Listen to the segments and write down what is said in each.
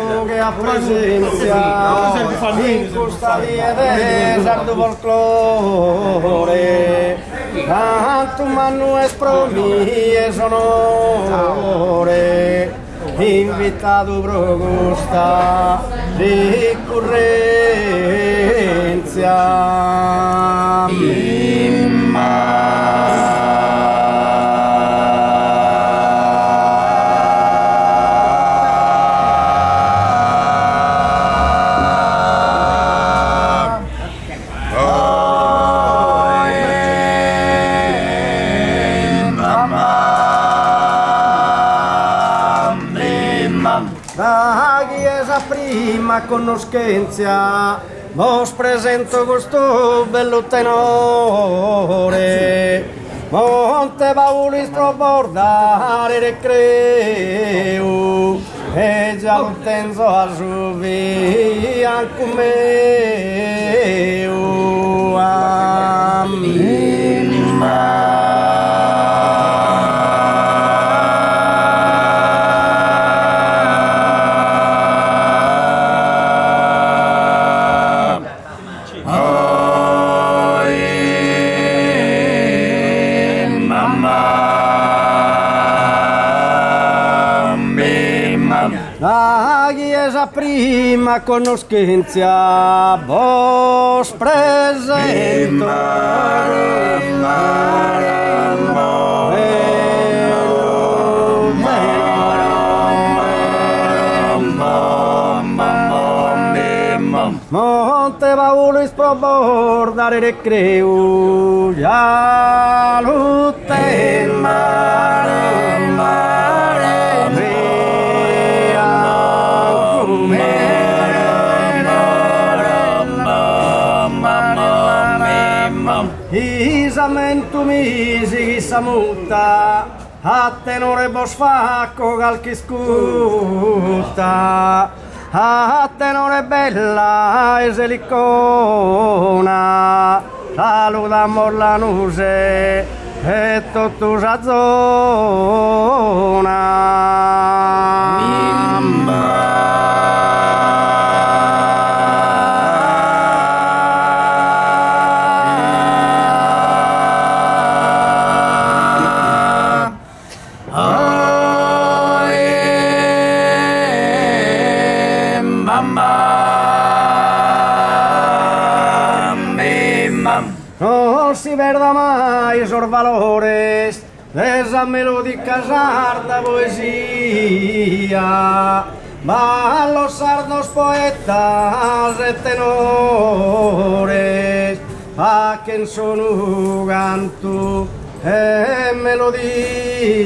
santo che ha presenza in questa via del folklore, tanto manno espromie sonore, invitato progusta ricorrenza. Da chiesa prima conoscenza vos presento questo bello tenore, Monte Pauli strobordare recreo e già lo tenzo a giuvi anche meo. Amen. La chiesa prima conoscenza vos presento Monte Pauli sprobordare recreo già lutte Isamentu misi samutta a tenore vos facco calchi scuta a tenore bella e selicona saluta la nuse e tutto sa zona. Non si perda mai sor valores desa melodica sarda poesia, ma los sardos poetas e tenores a quien sono canto e melodia.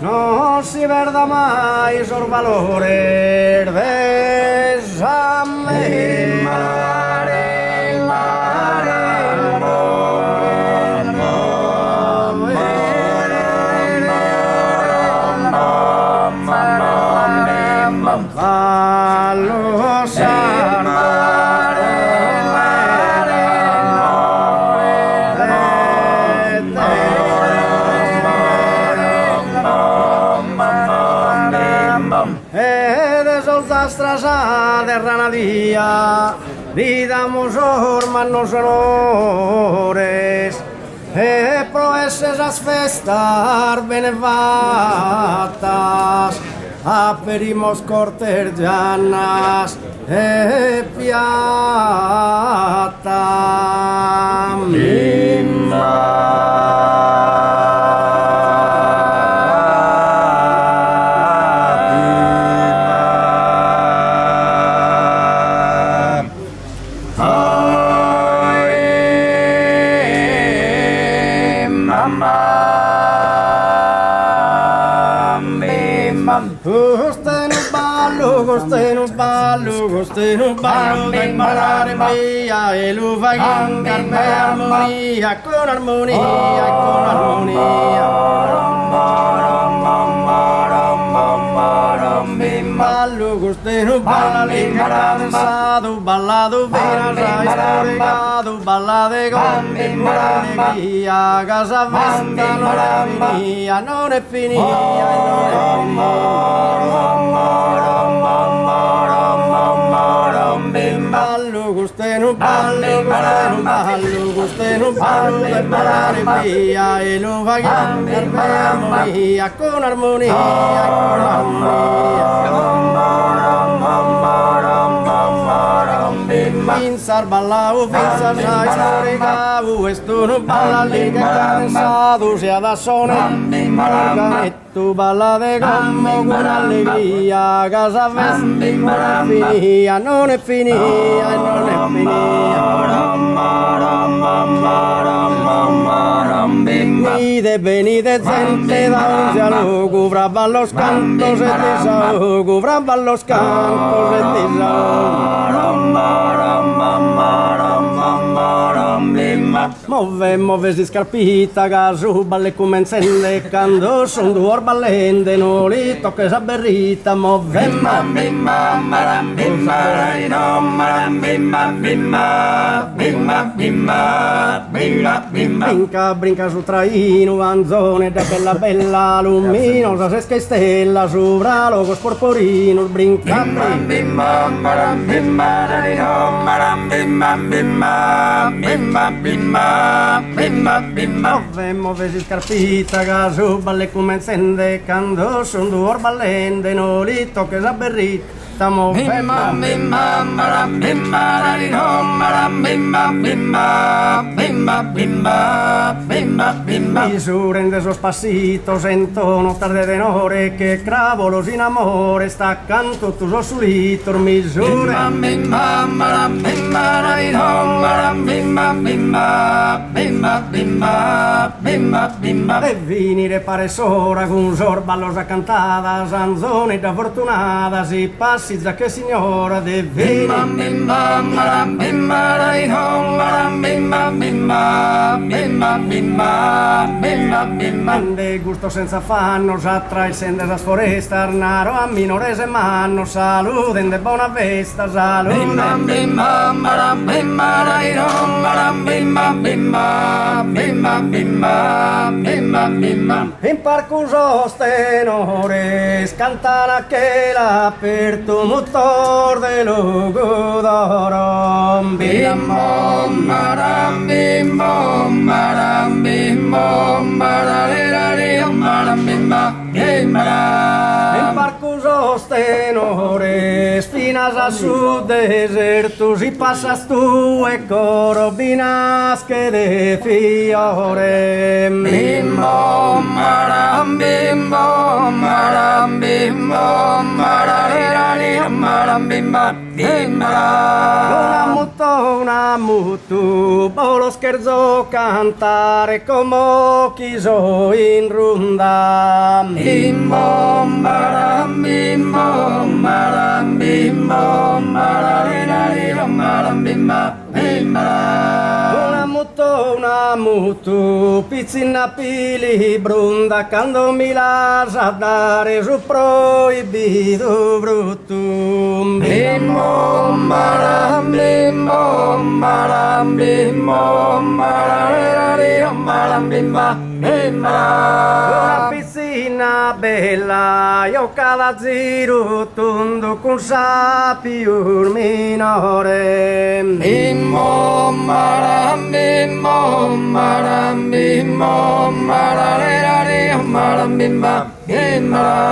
Non si perda mai sor valore d'esame allo strasa de ranadia, vidamos ormanos honores, e proesses as festas benevatas, aperimos cortejanas e piata. Gostei no ballo, gusti non ballo da imparare via e lo fai con calma e armonia, con armonia, con armonia. Ballo costeno, balla l'incantato, ballato fino sai storicato, ballate con allegria, casa vesta non è finita, non è finita, non è finita. Ballo costeno, ballo costeno, ballo per ballare via e lo fai con armonia, con armonia, con armonia. Finsar ballavo, finsar sai storicavu, e sto non balla lì che cansato, sia da sonne, e tu ballate con allegria, casa vesti non è finita, non è finita, non è finita. Venite gente da un dialogo, fra ballo scanto se ti saluto, fra ballo scanto se ti saluto. Move si scarpita, casu balle come encende, quando son due ballende, non li tocca esa berrita, move brinca su traino, anzone da bella luminosa, sesca e stella, sopra logo sporporino, brinca Move si scarpita, casu balle come encende, quando son due ballende, non li tocca esa berrita. Misura en esos pasitos en tono tarde de nore, que cravo sin amore, sta canto tus osulitos, misura. E vinire pare sora con sorballos a cantada, zanzone da fortunata, si passi già che signora de vini. De gusto senza affanno, s'attra il sende da sforesta, arnaro a minorese manno, saluden de buona vesta, saluden. In parco sostenore, scantana che l'aperto motor de logo d'oro. Bim bom baram bim bom baram bim bom baraleram baram bim bim baram. In parco sostenore, spinas a su desertus y pasas tu e corobinas que de fiore. Bim bom baram bim bom baram bim bom baraleram baram bim bim baram. Una mutu, bolo scherzo cantare come chiso in runda. Bim bom baram bim bom baram bim bom baraleram baram bim bim baram. Una mutu, pizzina pili brunda, quando mi lascia dare su proibito brutto. Bim bom baram bim bom baram bim bom baraleram baram bim bim baram. Una pizzina bella, io cada giro tondo con sapiur minore. Bim bom baram bim bom baram bim bom baraleram baram bim bim baram.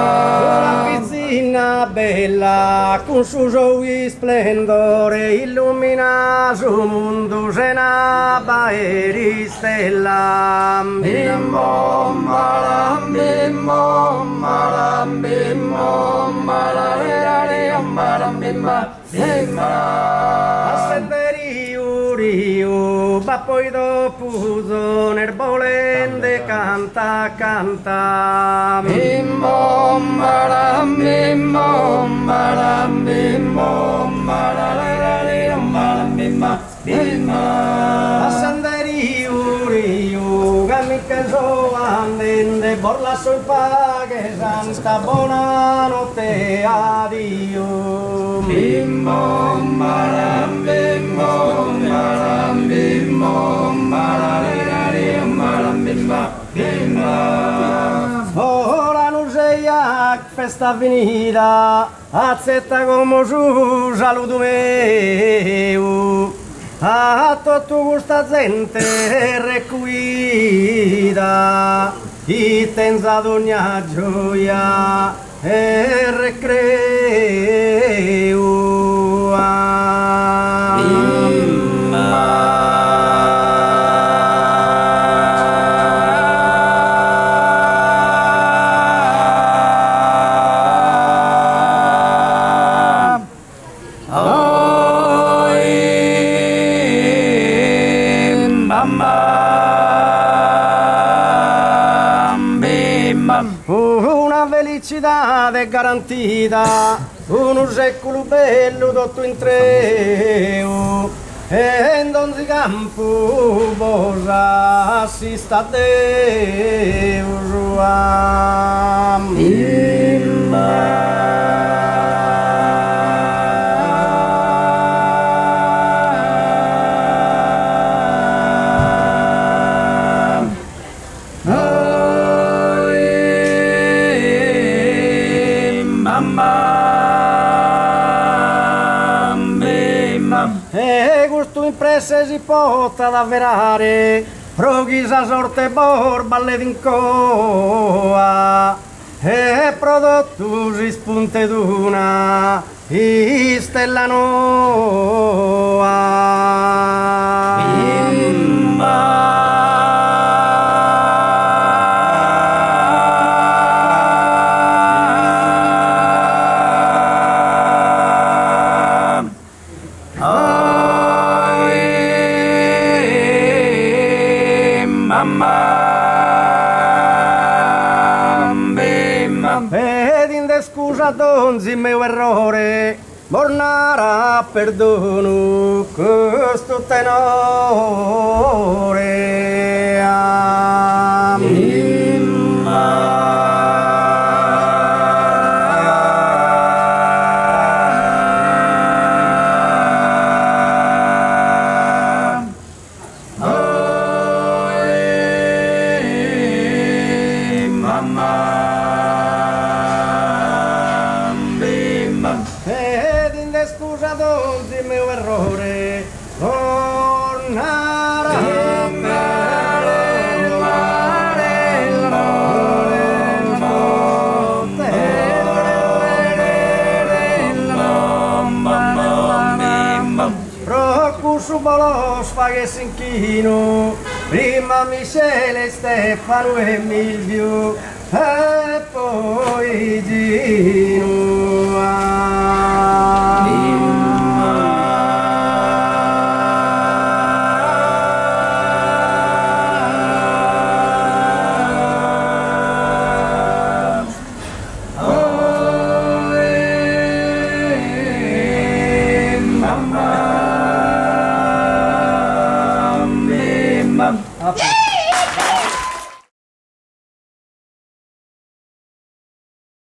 Una pizzina bella con suo splendore illumina su mondo senaba e stella. Bim bom baram bim bom baram bim bom baraleram baram bim bim baram. Rio, ma poi dopo zoner volende canta canta. Bim bom baram bim bom baram bim bom Riu, che so andende, borla sul paghe, santa buonanotte, addio. Bim bom baram bim bom baram bim bom baram bim bam. Ora non sei a festa finita, accetta come su saluto meu. A tutta questa gente requita, chi tenza ogni gioia e recreo. Una felicità garantita, uno secolo bello tutto in tre, e in ogni campo posa si sta Dio. E questo imprese si porta ad avverare, roghi sa sorte borballe d'incoa, e prodotto si spunte d'una stella noa. Ed in scusa d'onzi mio errore, mornara perdono questo tenore. Ed in scusa d'oggi mio errore, tornare Procusso bolos faghe inchino, prima Michele, Stefano e Milvio, e poi Gino.